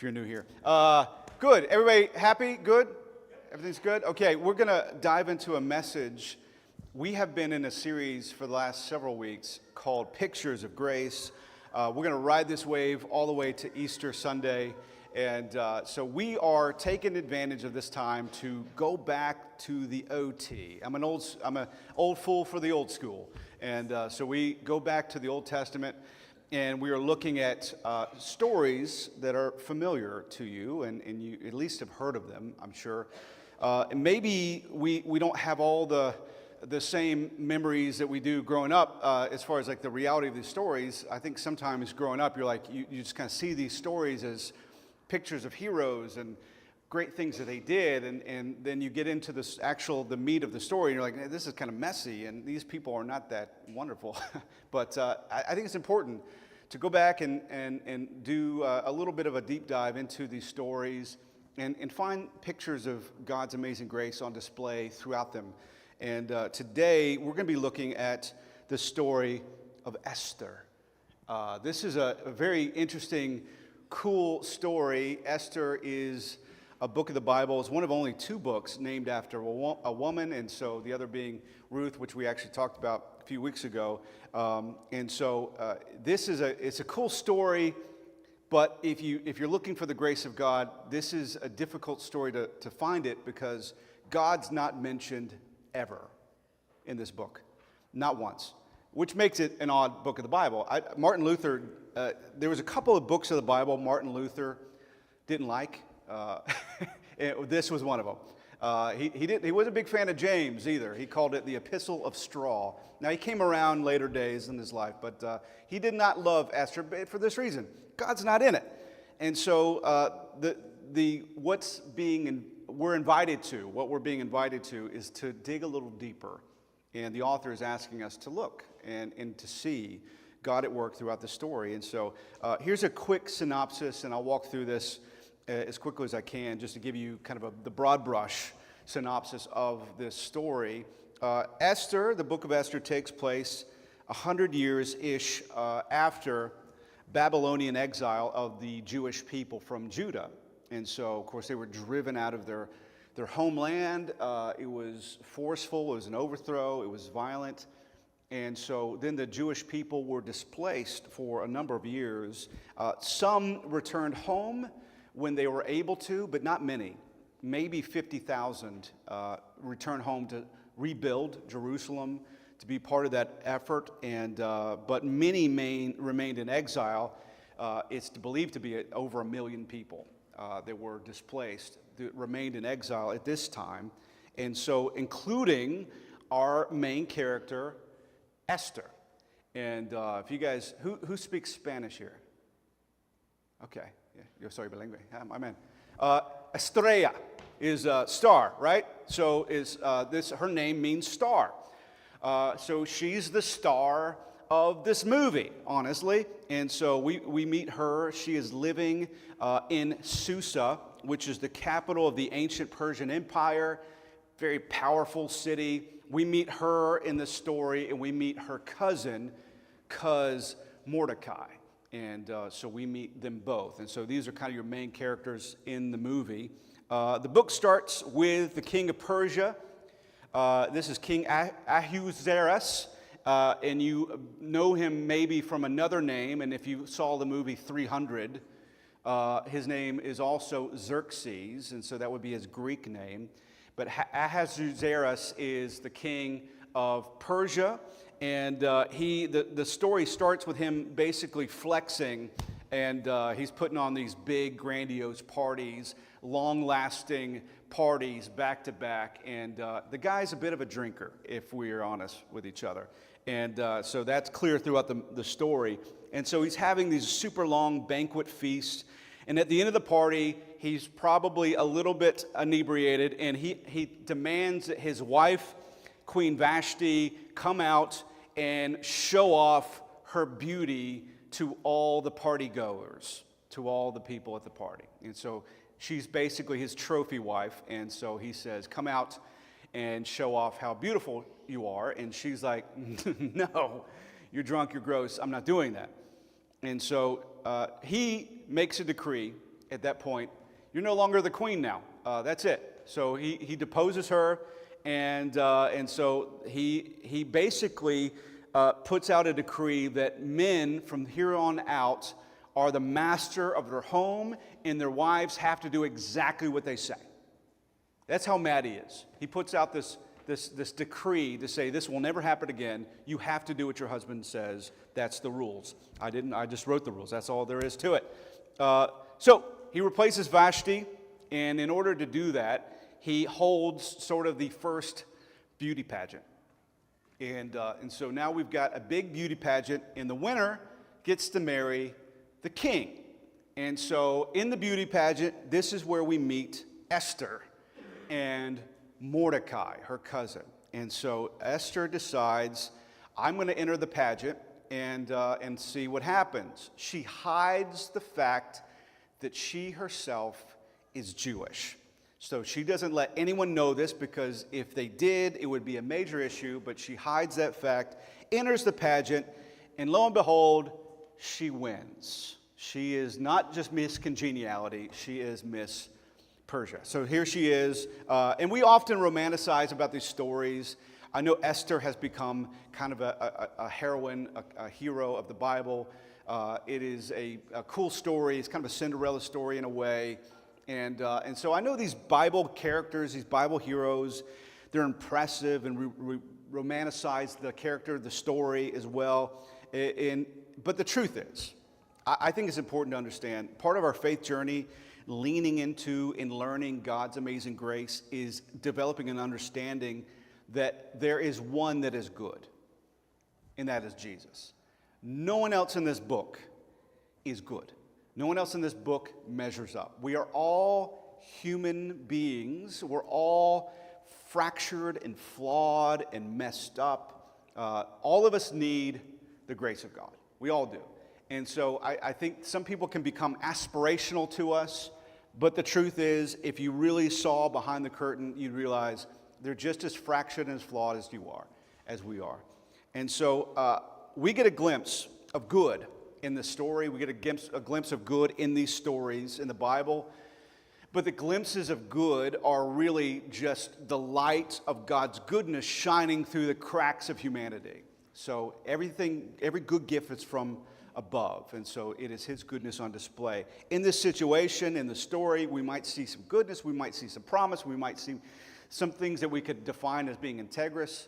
you're new here. Good. Everybody happy? Good? Everything's good? Okay, we're going to dive into a message. We have been in a series for the last several weeks called Pictures of Grace. We're going to ride this wave all the way to Easter Sunday. And so we are taking advantage of this time to go back to the OT. I'm an old fool for the old school. And so we go back to the Old Testament, and we are looking at stories that are familiar to you, and you at least have heard of them, I'm sure. And maybe we don't have all the same memories that we do growing up as far as like the reality of these stories. I think sometimes growing up, you're like, you just kind of see these stories as pictures of heroes and great things that they did, and then you get into the meat of the story, and you're like, hey, this is kind of messy, and these people are not that wonderful. But I think it's important to go back and do a little bit of a deep dive into these stories and find pictures of God's amazing grace on display throughout them. And today we're going to be looking at the story of Esther. This is a very interesting, cool story. Esther is a book of the Bible. It's one of only two books named after a woman, and so the other being Ruth, which we actually talked about a few weeks ago. And so this is it's a cool story, but if you're looking for the grace of God, this is a difficult story to find it, because God's not mentioned ever in this book, not once, which makes it an odd book of the Bible. Martin Luther, there was a couple of books of the Bible Martin Luther didn't like. This was one of them. He wasn't a big fan of James either. He called it the Epistle of Straw. Now, he came around later days in his life, but he did not love Esther for this reason. God's not in it. And so what we're being invited to is to dig a little deeper. And the author is asking us to look and to see God at work throughout the story. And so here's a quick synopsis, and I'll walk through this as quickly as I can, just to give you kind of the broad brush synopsis of this story. Esther, the book of Esther, takes place 100 years-ish after Babylonian exile of the Jewish people from Judah. And so, of course, they were driven out of their homeland. It was forceful, it was an overthrow, it was violent. And so then the Jewish people were displaced for a number of years. Some returned home when they were able to, but not many. Maybe 50,000 returned home to rebuild Jerusalem, to be part of that effort. And but many remained in exile. It's believed to be over 1 million people that were displaced, that remained in exile at this time. And so including our main character, Esther. And if you guys, who speaks Spanish here? Okay. Yeah, yo soy bilingüe. Amen. Estrella is star, right? So her name means star. So she's the star of this movie, honestly. And so we meet her. She is living in Susa, which is the capital of the ancient Persian Empire. Very powerful city. We meet her in the story, and we meet her cousin, Mordecai. And so we meet them both. And so these are kind of your main characters in the movie. The book starts with the king of Persia. This is King Ahasuerus. And you know him maybe from another name. And if you saw the movie 300, his name is also Xerxes. And so that would be his Greek name. But Ahasuerus is the king of Persia. And the story starts with him basically flexing, and he's putting on these big, grandiose parties, long-lasting parties back to back. And the guy's a bit of a drinker, if we're honest with each other. And so that's clear throughout the story. And so he's having these super long banquet feasts. And at the end of the party, he's probably a little bit inebriated, and he demands that his wife, Queen Vashti, come out and show off her beauty to all the party goers, to all the people at the party. And so she's basically his trophy wife, and so he says, come out and show off how beautiful you are. And she's like, no, you're drunk, you're gross, I'm not doing that. And so he makes a decree at that point, you're no longer the queen now. That's it. So he deposes her, and so he basically puts out a decree that men from here on out are the master of their home, and their wives have to do exactly what they say. That's how mad he is. He puts out this decree to say this will never happen again. You have to do what your husband says. That's the rules. I just wrote the rules. That's all there is to it. So he replaces Vashti, and in order to do that, he holds sort of the first beauty pageant. And so now we've got a big beauty pageant, and the winner gets to marry the king. And so in the beauty pageant, this is where we meet Esther and Mordecai, her cousin. And so Esther decides, I'm going to enter the pageant and see what happens. She hides the fact that she herself is Jewish. So she doesn't let anyone know this, because if they did, it would be a major issue, but she hides that fact, enters the pageant, and lo and behold, she wins. She is not just Miss Congeniality, she is Miss Persia. So here she is, and we often romanticize about these stories. I know Esther has become kind of a heroine, a hero of the Bible. It is a cool story. It's kind of a Cinderella story in a way. And so I know these Bible characters, these Bible heroes, they're impressive, and we romanticize the character, the story as well. But the truth is, I think it's important to understand, part of our faith journey, leaning into and learning God's amazing grace, is developing an understanding that there is one that is good, and that is Jesus. No one else in this book is good. No one else in this book measures up. We are all human beings. We're all fractured and flawed and messed up. All of us need the grace of God. We all do. And so I think some people can become aspirational to us, but the truth is, if you really saw behind the curtain, you'd realize they're just as fractured and as flawed as you are, as we are. And so we get a glimpse of good in the story. We get a glimpse of good in these stories in the Bible. But the glimpses of good are really just the light of God's goodness shining through the cracks of humanity. So every good gift is from above, and so it is His goodness on display. In this situation, in the story, we might see some goodness, we might see some promise, we might see some things that we could define as being integrous.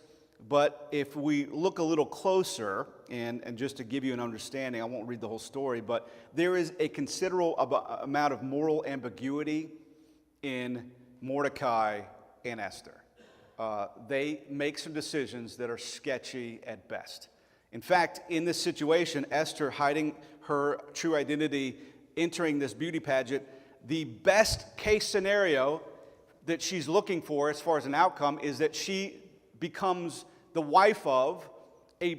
But if we look a little closer, and just to give you an understanding, I won't read the whole story, but there is a considerable amount of moral ambiguity in Mordecai and Esther. They make some decisions that are sketchy at best. In fact, in this situation, Esther hiding her true identity, entering this beauty pageant, the best case scenario that she's looking for as far as an outcome is that she becomes the wife of a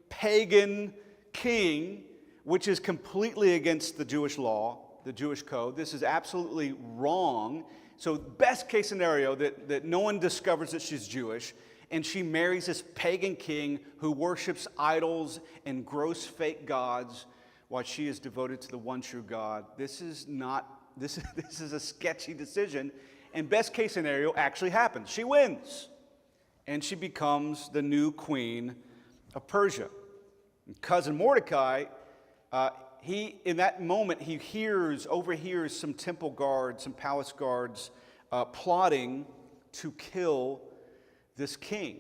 pagan king, which is completely against the Jewish law, the Jewish code. This is absolutely wrong. So best case scenario that no one discovers that she's Jewish, and she marries this pagan king who worships idols and gross fake gods while she is devoted to the one true God. This is a sketchy decision, and best case scenario actually happens. She wins, and she becomes the new queen of Persia. And cousin Mordecai, in that moment, he overhears some temple guards, some palace guards plotting to kill this king.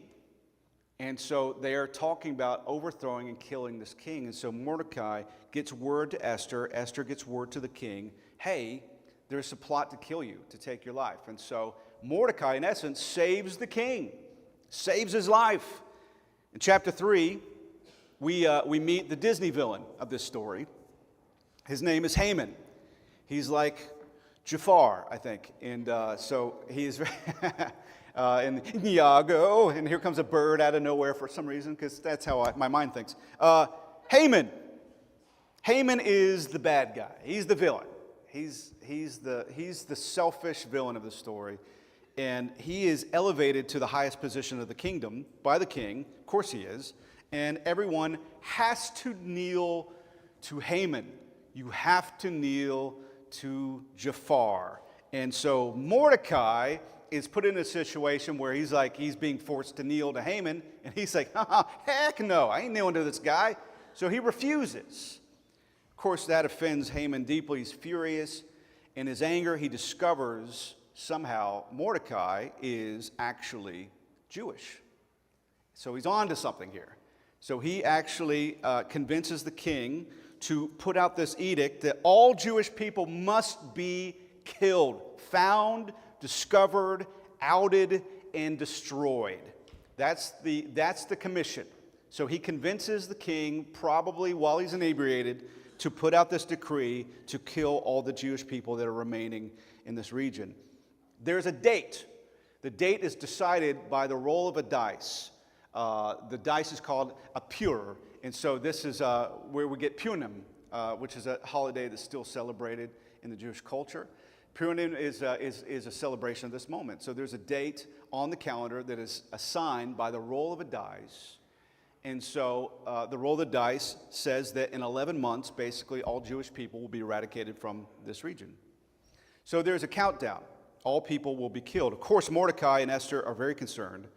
And so they are talking about overthrowing and killing this king. And so Mordecai gets word to Esther. Esther gets word to the king, hey, there's a plot to kill you, to take your life. And so Mordecai, in essence, saves the king, saves his life. In chapter 3, we meet the Disney villain of this story. His name is Haman. He's like Jafar, I think. And so he's... and Iago, and here comes a bird out of nowhere for some reason, because that's how my mind thinks. Haman is the bad guy. He's the villain. He's the selfish villain of the story, and he is elevated to the highest position of the kingdom by the king. Of course he is, and everyone has to kneel to Haman. You have to kneel to Jafar. And so Mordecai is put in a situation where he's being forced to kneel to Haman, and he's like, heck no, I ain't kneeling to this guy. So he refuses. Of course, that offends Haman deeply. He's furious. In his anger, he discovers somehow Mordecai is actually Jewish. So he's on to something here. So he actually convinces the king to put out this edict that all Jewish people must be killed, found, discovered, outed, and destroyed. That's the commission. So he convinces the king, probably while he's inebriated, to put out this decree to kill all the Jewish people that are remaining in this region. There's a date. The date is decided by the roll of a dice. The dice is called a pur, and so this is where we get Purim, which is a holiday that's still celebrated in the Jewish culture. Purim is a celebration of this moment. So there's a date on the calendar that is assigned by the roll of a dice. And so the roll of the dice says that in 11 months, basically all Jewish people will be eradicated from this region. So there's a countdown. All people will be killed. Of course, Mordecai and Esther are very concerned.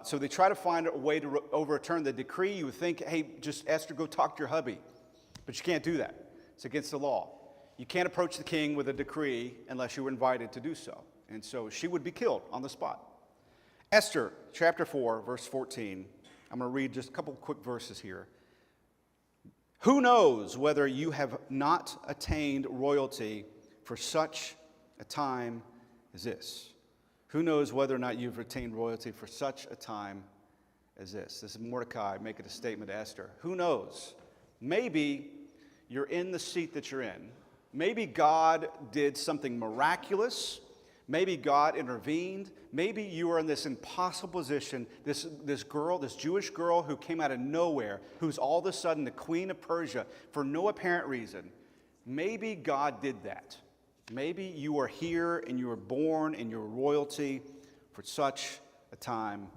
So they try to find a way to overturn the decree. You would think, hey, just Esther, go talk to your hubby. But you can't do that. It's against the law. You can't approach the king with a decree unless you were invited to do so. And so she would be killed on the spot. Esther, chapter 4, verse 14. I'm going to read just a couple quick verses here. Who knows whether you have not attained royalty for such a time as this? Who knows whether or not you've attained royalty for such a time as this? This is Mordecai making a statement to Esther. Who knows? Maybe you're in the seat that you're in. Maybe God did something miraculous. Maybe God intervened. Maybe you are in this impossible position. This girl, this Jewish girl who came out of nowhere, who's all of a sudden the queen of Persia for no apparent reason. Maybe God did that. Maybe you are here and you were born in your royalty for such a time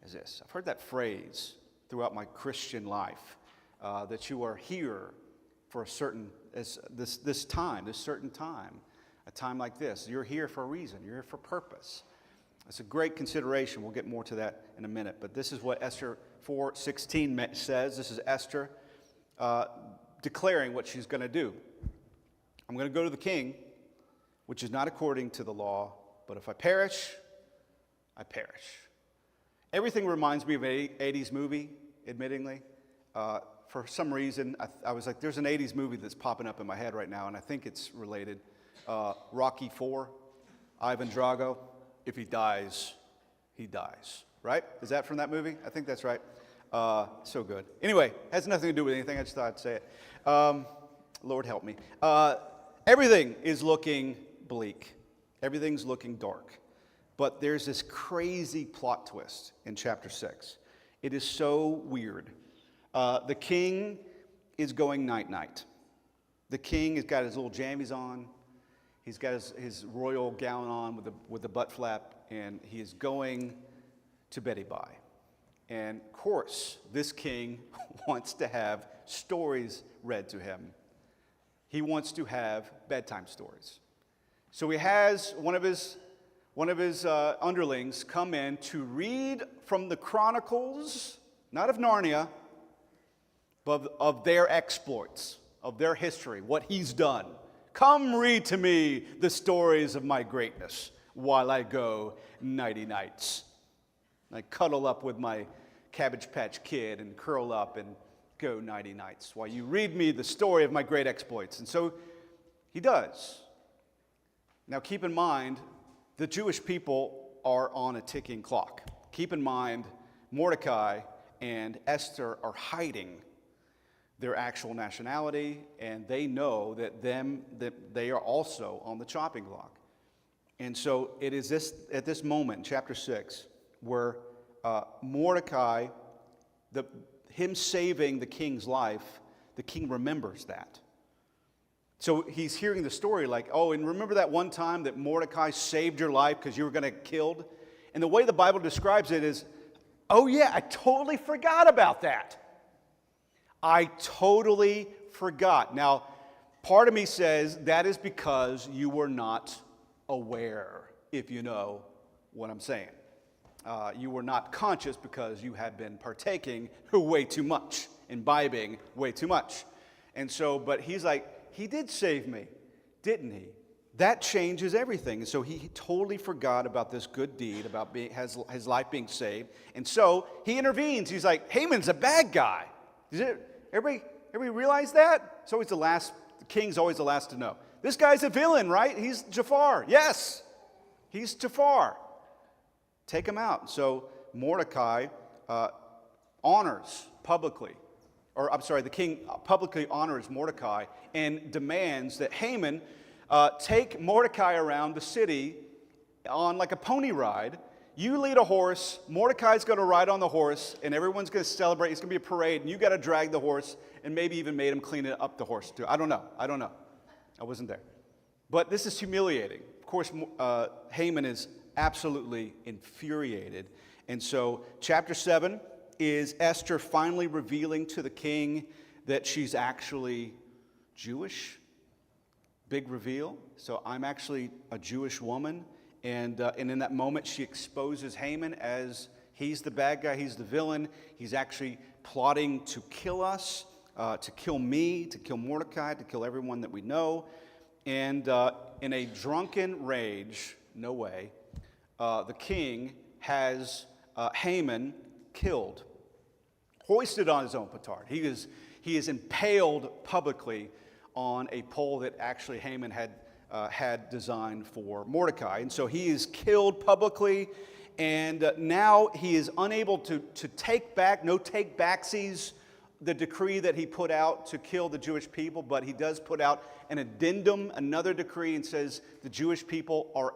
as this. I've heard that phrase throughout my Christian life, that you are here for a certain this certain time, a time like this. You're here for a reason. You're here for purpose. It's a great consideration. We'll get more to that in a minute. But this is what Esther 4:16 says. This is Esther declaring what she's going to do. I'm going to go to the king, which is not according to the law, but if I perish, I perish. Everything reminds me of an 80s movie, admittingly. For some reason, I was like, there's an 80s movie that's popping up in my head right now, and I think it's related. Rocky IV, Ivan Drago, if he dies, he dies. Right? Is that from that movie? I think that's right. So good. Anyway, has nothing to do with anything. I just thought I'd say it. Lord help me. Everything is looking bleak. Everything's looking dark. But there's this crazy plot twist in chapter 6. It is so weird. The king is going night-night. The king has got his little jammies on. He's got his royal gown on with the butt flap, and he is going to Betty Bye. And of course, this king wants to have stories read to him. He wants to have bedtime stories. So he has one of his underlings come in to read from the chronicles, not of Narnia, but of their exploits, of their history, what he's done. Come read to me the stories of my greatness while I go nighty nights. I cuddle up with my Cabbage Patch Kid and curl up and go nighty nights while you read me the story of my great exploits. And so he does. Now keep in mind, the Jewish people are on a ticking clock. Keep in mind, Mordecai and Esther are hiding their actual nationality, and they know that they are also on the chopping block. And so it is at this moment, chapter 6, where Mordecai, him saving the king's life, the king remembers that. So he's hearing the story like, oh, and remember that one time that Mordecai saved your life because you were going to get killed? And the way the Bible describes it is, oh yeah, I totally forgot about that. I totally forgot. Now, Part of me says that is because you were not aware, if you know what I'm saying. You were not conscious because you had been partaking way too much, imbibing way too much. And so, but he's like, he did save me, didn't he? That changes everything. And so he totally forgot about this good deed, about his life being saved. And so he intervenes. He's like, Haman's a bad guy. Everybody realize that? It's always the king's always the last to know. This guy's a villain, right? He's Jafar. Yes, he's Jafar. Take him out. So Mordecai honors publicly, the king publicly honors Mordecai and demands that Haman take Mordecai around the city on like a pony ride. You lead a horse, Mordecai's going to ride on the horse, and everyone's going to celebrate. It's going to be a parade, and you got to drag the horse, and maybe even made him clean it up the horse too. I don't know. I wasn't there. But this is humiliating. Of course, Haman is absolutely infuriated. And so chapter 7 is Esther finally revealing to the king that she's actually Jewish. Big reveal. So I'm actually a Jewish woman. And in that moment, she exposes Haman as he's the bad guy, he's the villain. He's actually plotting to kill us, to kill me, to kill Mordecai, to kill everyone that we know. And in a drunken rage, no way, the king has Haman killed, hoisted on his own petard. He is impaled publicly on a pole that actually Haman had designed for Mordecai. And so he is killed publicly, and now he is unable to take back, no take-backsies, the decree that he put out to kill the Jewish people, but he does put out an addendum, another decree, and says the Jewish people are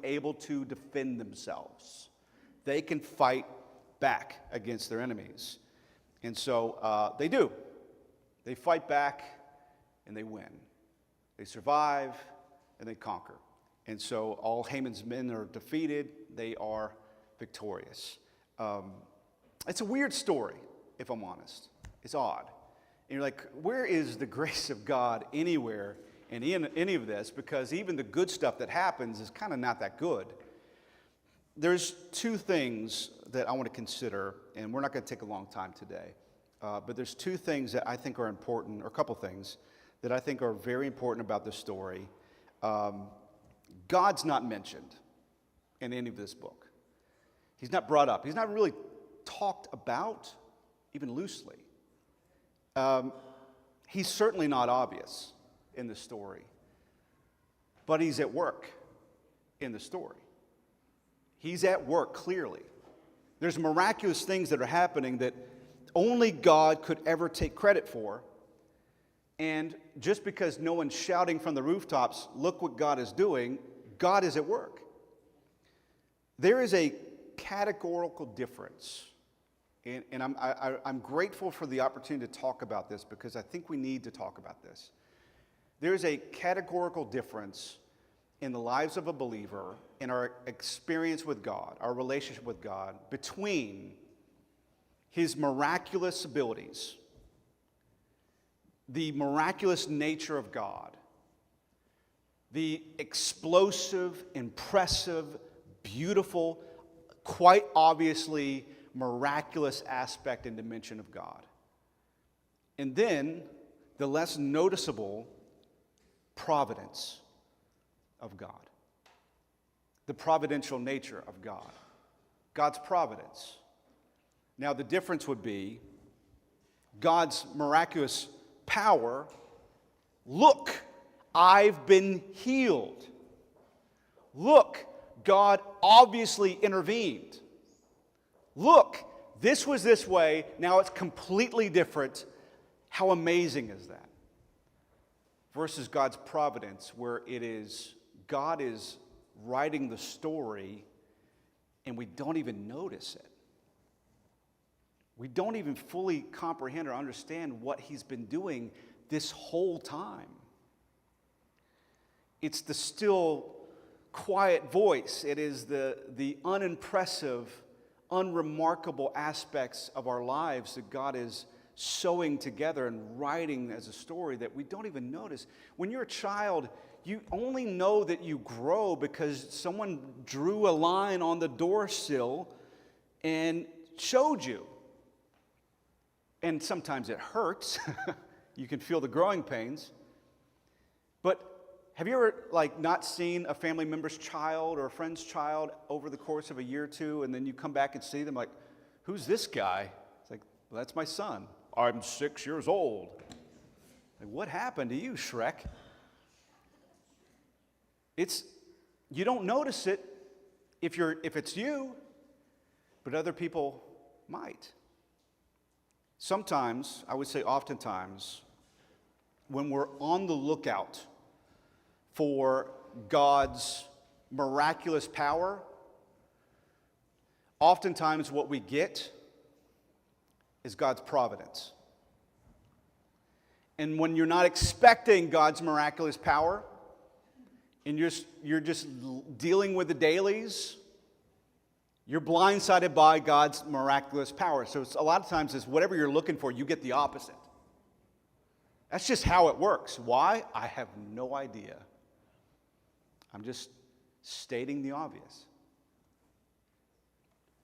able to defend themselves. They can fight back against their enemies. And so they do. They fight back and they win. They survive and they conquer. And so all Haman's men are defeated. They are victorious. It's a weird story, if I'm honest. It's odd. And you're like, where is the grace of God anywhere in any of this? Because even the good stuff that happens is kind of not that good. There's two things that I want to consider, and we're not going to take a long time today. But there's two things that I think are important, or a couple things that I think are very important about this story. God's not mentioned in any of this book. He's not brought up. He's not really talked about, even loosely. He's certainly not obvious in the story, but he's at work in the story. He's at work clearly. There's miraculous things that are happening that only God could ever take credit for. And just because no one's shouting from the rooftops, look what God is doing, God is at work. There is a categorical difference. And I'm grateful for the opportunity to talk about this because I think we need to talk about this. There is a categorical difference in the lives of a believer, in our experience with God, our relationship with God, between his miraculous abilities, the miraculous nature of God, the explosive, impressive, beautiful, quite obviously miraculous aspect and dimension of God. And then the less noticeable providence of God. The providential nature of God. God's providence. Now the difference would be God's miraculous power. Look, I've been healed. Look, God obviously intervened. Look, this was this way, now it's completely different. How amazing is that? Versus God's providence, where it is, God is writing the story and we don't even notice it. We don't even fully comprehend or understand what he's been doing this whole time. It's the still, quiet voice. It is the unimpressive, unremarkable aspects of our lives that God is sewing together and writing as a story that we don't even notice. When you're a child, you only know that you grow because someone drew a line on the door sill and showed you. And sometimes it hurts. You can feel the growing pains. But have you ever not seen a family member's child or a friend's child over the course of a year or two, and then you come back and see them like, who's this guy? It's like, well, that's my son. I'm 6 years old. Like, what happened to you, Shrek? You don't notice it if it's you, but other people might. Sometimes, I would say oftentimes, when we're on the lookout for God's miraculous power, oftentimes what we get is God's providence. And when you're not expecting God's miraculous power, and you're just dealing with the dailies, you're blindsided by God's miraculous power. So a lot of times it's whatever you're looking for, you get the opposite. That's just how it works. Why? I have no idea. I'm just stating the obvious.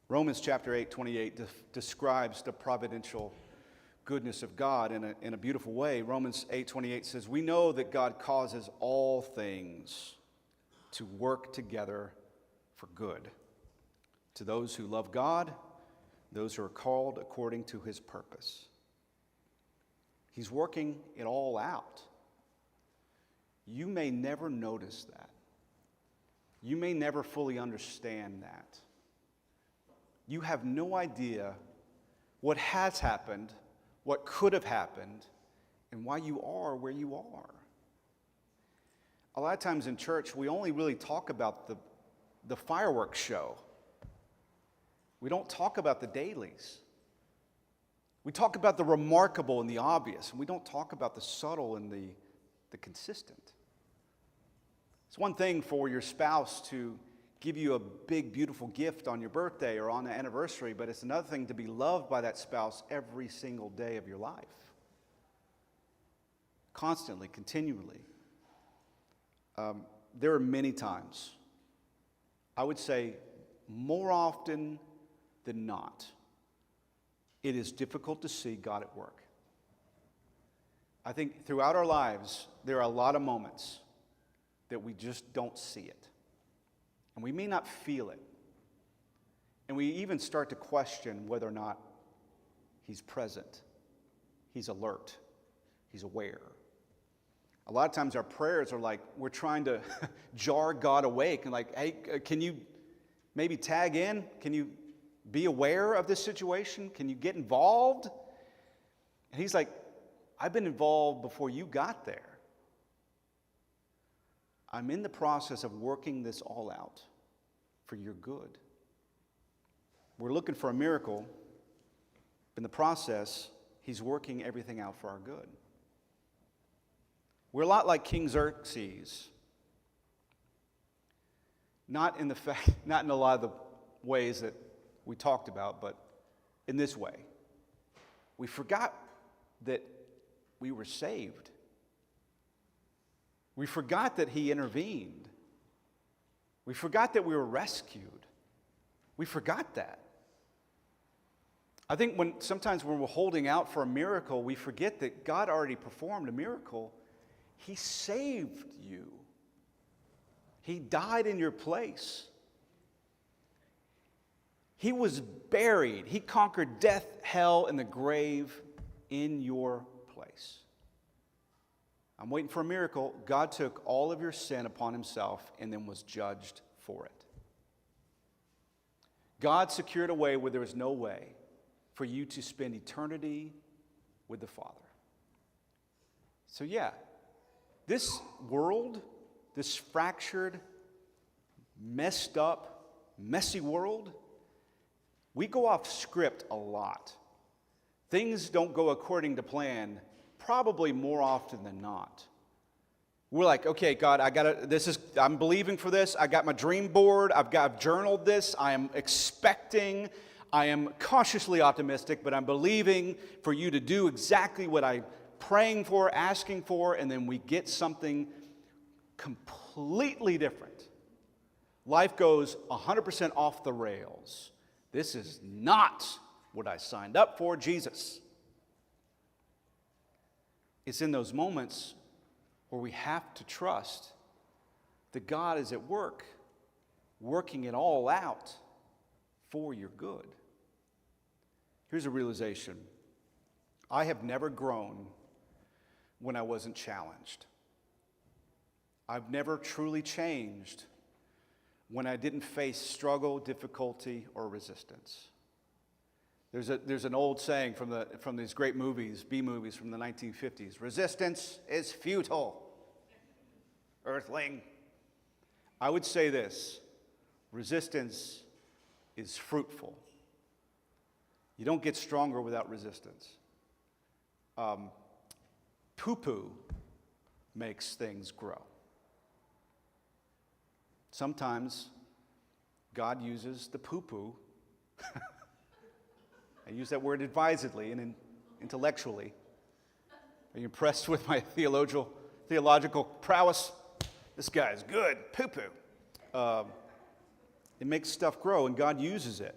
Romans chapter 8:28 describes the providential goodness of God in a beautiful way. Romans 8:28 says, "We know that God causes all things to work together for good, to those who love God, those who are called according to his purpose." He's working it all out. You may never notice that. You may never fully understand that. You have no idea what has happened, what could have happened, and why you are where you are. A lot of times in church, we only really talk about the fireworks show. We don't talk about the dailies. We talk about the remarkable and the obvious, and we don't talk about the subtle and the consistent. It's one thing for your spouse to give you a big, beautiful gift on your birthday or on the anniversary, but it's another thing to be loved by that spouse every single day of your life. Constantly, continually. There are many times, I would say more often than not, it is difficult to see God at work. I think throughout our lives, there are a lot of moments that we just don't see it. And we may not feel it. And we even start to question whether or not he's present, he's alert, he's aware. A lot of times our prayers are like we're trying to jar God awake and like, hey, can you maybe tag in? Can you be aware of this situation? Can you get involved? And he's like, I've been involved before you got there. I'm in the process of working this all out for your good. We're looking for a miracle. In the process, he's working everything out for our good. We're a lot like King Xerxes. Not in a lot of the ways that we talked about, but in this way. We forgot that we were saved. We forgot that he intervened. We forgot that we were rescued. We forgot that. I think sometimes when we're holding out for a miracle, we forget that God already performed a miracle. He saved you. He died in your place. He was buried. He conquered death, hell, and the grave in your place. I'm waiting for a miracle. God took all of your sin upon himself and then was judged for it. God secured a way where there was no way for you to spend eternity with the Father. So yeah, this world, this fractured, messed up, messy world, we go off script a lot. Things don't go according to plan, probably more often than not. We're like, okay, God, I'm believing for this. I got my dream board. I've journaled this. I am expecting. I am cautiously optimistic, but I'm believing for you to do exactly what I'm praying for, asking for, and then we get something completely different. Life goes 100% off the rails. This is not what I signed up for, Jesus. It's in those moments where we have to trust that God is at work, working it all out for your good. Here's a realization. I have never grown when I wasn't challenged. I've never truly changed when I didn't face struggle, difficulty, or resistance. There's an old saying from these great movies, B-movies from the 1950s. Resistance is futile, earthling. I would say this, resistance is fruitful. You don't get stronger without resistance. Poo-poo makes things grow. Sometimes God uses the poo-poo. I use that word advisedly and intellectually. Are you impressed with my theological prowess? This guy's good. Poo-poo. It makes stuff grow, and God uses it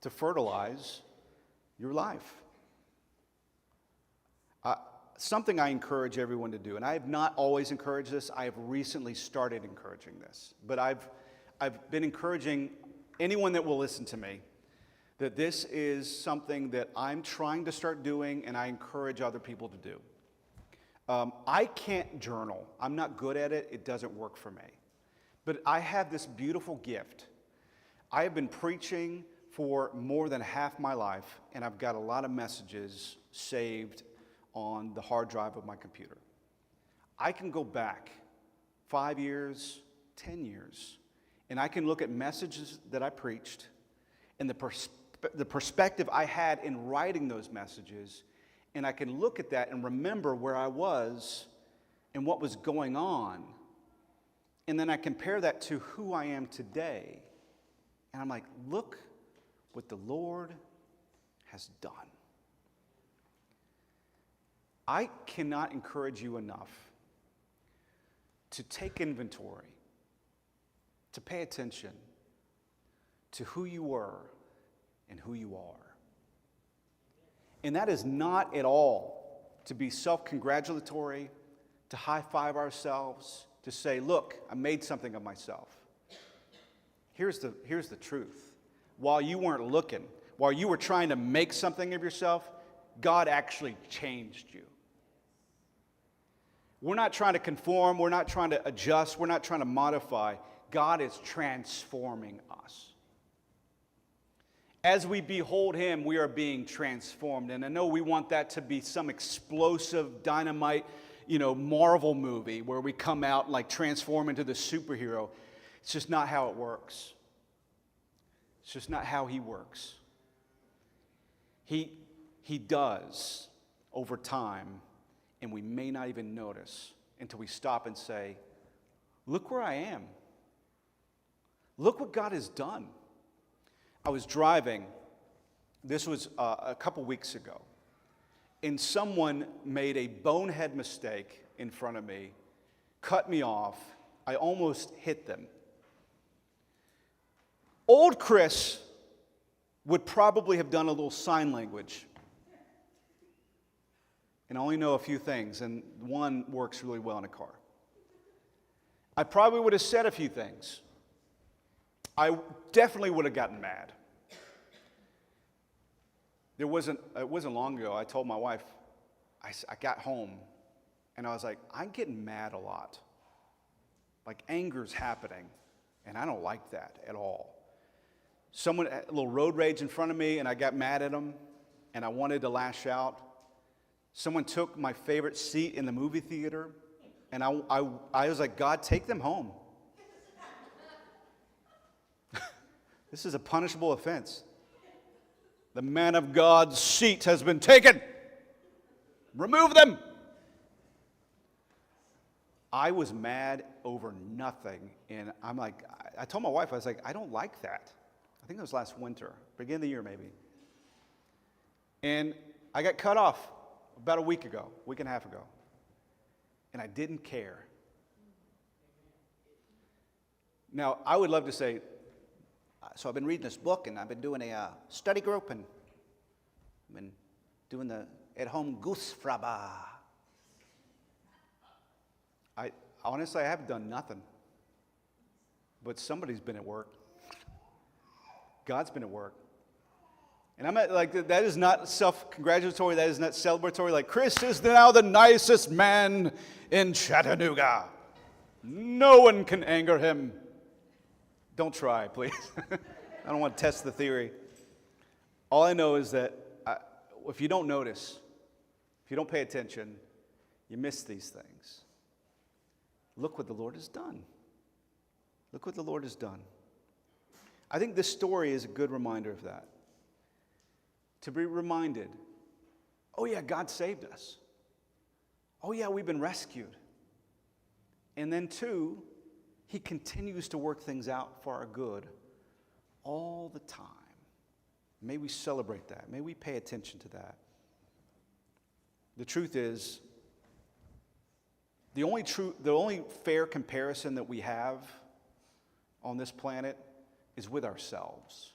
to fertilize your life. Something I encourage everyone to do, and I have not always encouraged this. I have recently started encouraging this. But I've been encouraging anyone that will listen to me that this is something that I'm trying to start doing, and I encourage other people to do. I can't journal. I'm not good at it. It doesn't work for me. But I have this beautiful gift. I have been preaching for more than half my life, and I've got a lot of messages saved on the hard drive of my computer. I can go back 5 years, 10 years, and I can look at messages that I preached and the perspective I had in writing those messages, and I can look at that and remember where I was and what was going on, and then I compare that to who I am today, and I'm like, look what the Lord has done. I cannot encourage you enough to take inventory, to pay attention to who you were and who you are. And that is not at all to be self-congratulatory, to high-five ourselves, to say, look, I made something of myself. Here's the truth. While you weren't looking, while you were trying to make something of yourself, God actually changed you. We're not trying to conform. We're not trying to adjust. We're not trying to modify. God is transforming us. As we behold Him, we are being transformed. And I know we want that to be some explosive, dynamite, Marvel movie where we come out and like transform into the superhero. It's just not how it works. It's just not how He works. He does over time, and we may not even notice until we stop and say, look where I am. Look what God has done. I was driving, this was a couple weeks ago, and someone made a bonehead mistake in front of me, cut me off. I almost hit them. Old Chris would probably have done a little sign language. And I only know a few things, and one works really well in a car. I probably would have said a few things. I definitely would have gotten mad. It wasn't long ago, I told my wife, I got home, and I was like, I'm getting mad a lot. Like, anger's happening, and I don't like that at all. Someone, a little road rage in front of me, and I got mad at them, and I wanted to lash out. Someone took my favorite seat in the movie theater, and I was like, God, take them home. This is a punishable offense. The man of God's seat has been taken. Remove them. I was mad over nothing, and I'm like, I told my wife, I was like, I don't like that. I think it was last winter, beginning of the year maybe. And I got cut off about a week and a half ago. And I didn't care. Now, I would love to say, so I've been reading this book, and I've been doing a study group, and I've been doing the at-home Goosefraba. Honestly, I haven't done nothing. But somebody's been at work. God's been at work. And I'm at, like, that is not self-congratulatory. That is not celebratory. Like, Chris is now the nicest man in Chattanooga. No one can anger him. Don't try, please. I don't want to test the theory. All I know is that if you don't notice, if you don't pay attention, you miss these things. Look what the Lord has done. Look what the Lord has done. I think this story is a good reminder of that. To be reminded, oh yeah, God saved us. Oh yeah, we've been rescued. And then two, He continues to work things out for our good all the time. May we celebrate that. May we pay attention to that. The truth is, the only fair comparison that we have on this planet is with ourselves,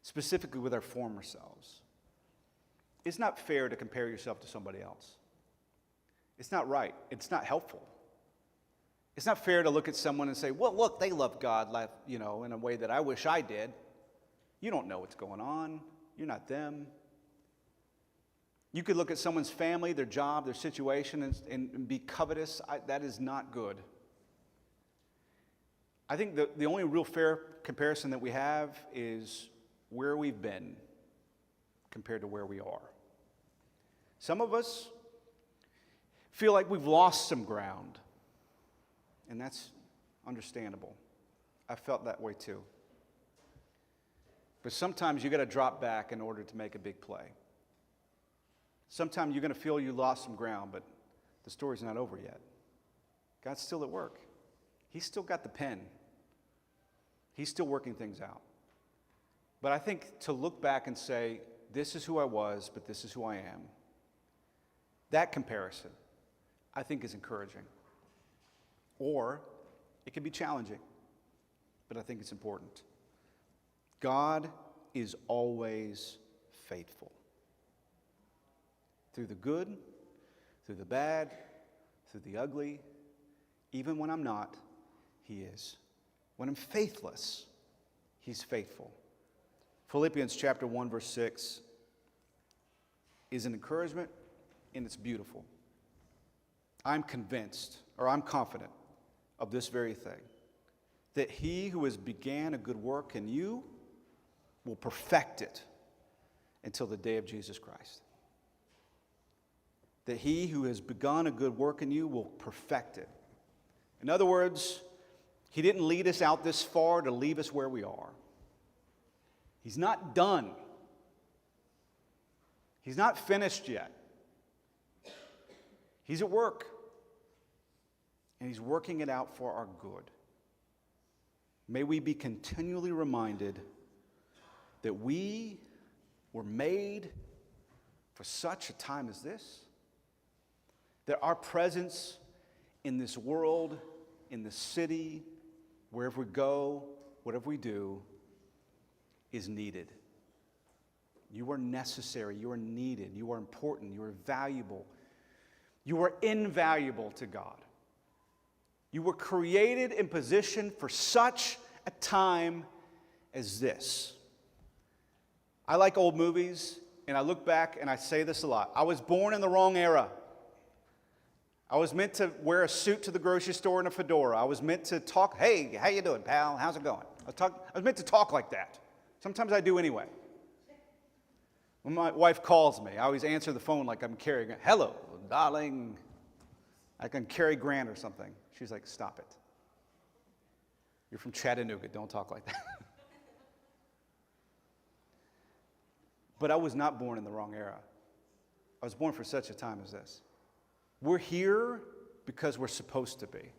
specifically with our former selves. It's not fair to compare yourself to somebody else. It's not right. It's not helpful. It's not fair to look at someone and say, well, look, they love God, in a way that I wish I did. You don't know what's going on. You're not them. You could look at someone's family, their job, their situation, and be covetous. That is not good. I think the only real fair comparison that we have is where we've been compared to where we are. Some of us feel like we've lost some ground, and that's understandable. I felt that way too. But sometimes you got to drop back in order to make a big play. Sometimes you're going to feel you lost some ground, but the story's not over yet. God's still at work. He's still got the pen. He's still working things out. But I think to look back and say, this is who I was, but this is who I am, that comparison, I think, is encouraging. Or it can be challenging, but I think it's important. God is always faithful. Through the good, through the bad, through the ugly, even when I'm not, He is. When I'm faithless, He's faithful. Philippians chapter 1, verse 6 is an encouragement, and it's beautiful. I'm convinced, or I'm confident of this very thing, that He who has began a good work in you will perfect it until the day of Jesus Christ. That He who has begun a good work in you will perfect it. In other words, He didn't lead us out this far to leave us where we are. He's not done. He's not finished yet. He's at work. And He's working it out for our good. May we be continually reminded that we were made for such a time as this. That our presence in this world, in this city, wherever we go, whatever we do, is needed. You are necessary. You are needed. You are important. You are valuable. You are invaluable to God. You were created and positioned for such a time as this. I like old movies, and I look back and I say this a lot. I was born in the wrong era. I was meant to wear a suit to the grocery store and a fedora. I was meant to talk, hey, how you doing, pal? How's it going? I was meant to talk like that. Sometimes I do anyway. When my wife calls me, I always answer the phone like I'm Cary Grant. Hello, darling. Like I'm Cary Grant or something. She's like, stop it. You're from Chattanooga. Don't talk like that. But I was not born in the wrong era. I was born for such a time as this. We're here because we're supposed to be.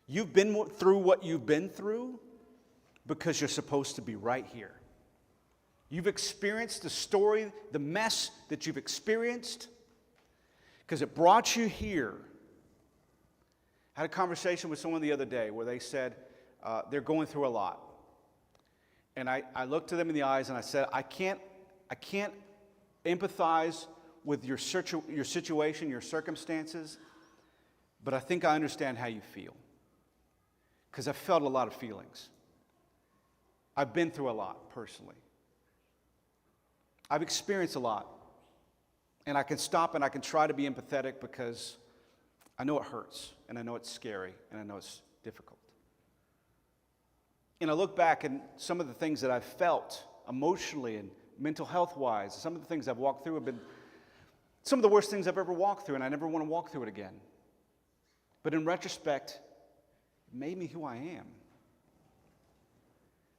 You've been through what you've been through because you're supposed to be right here. You've experienced the story, the mess that you've experienced, because it brought you here. I had a conversation with someone the other day where they said they're going through a lot. And I looked at them in the eyes and I said, I can't empathize with your situation, your circumstances, but I think I understand how you feel. Because I've felt a lot of feelings. I've been through a lot personally. I've experienced a lot. And I can stop and I can try to be empathetic because I know it hurts, and I know it's scary, and I know it's difficult. And I look back and some of the things that I've felt emotionally and mental health-wise, some of the things I've walked through have been some of the worst things I've ever walked through, and I never want to walk through it again. But in retrospect, it made me who I am.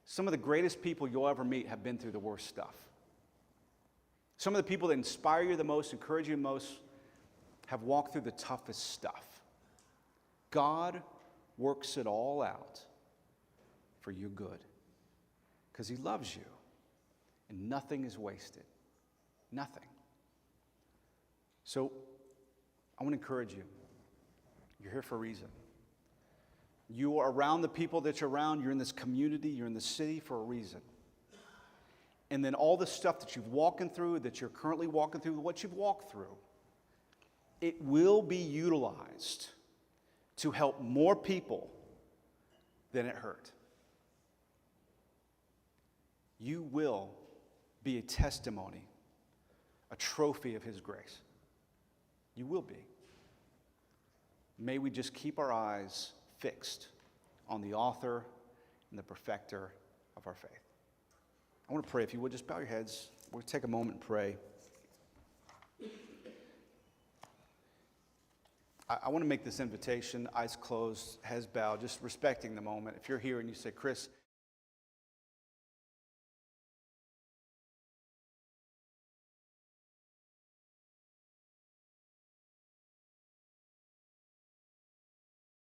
Some of the greatest people you'll ever meet have been through the worst stuff. Some of the people that inspire you the most, encourage you the most, have walked through the toughest stuff. God works it all out for your good because He loves you, and nothing is wasted. Nothing. So I want to encourage you. You're here for a reason. You are around the people that you're around. You're in this community. You're in the city for a reason. And then all the stuff that you've walking through, that you're currently walking through, what you've walked through, it will be utilized to help more people than it hurt. You will be a testimony, a trophy of His grace. You will be. May we just keep our eyes fixed on the author and the perfecter of our faith. I want to pray. If you would, just bow your heads. We'll take a moment and pray. I want to make this invitation, eyes closed, heads bowed, just respecting the moment. If you're here and you say, Chris,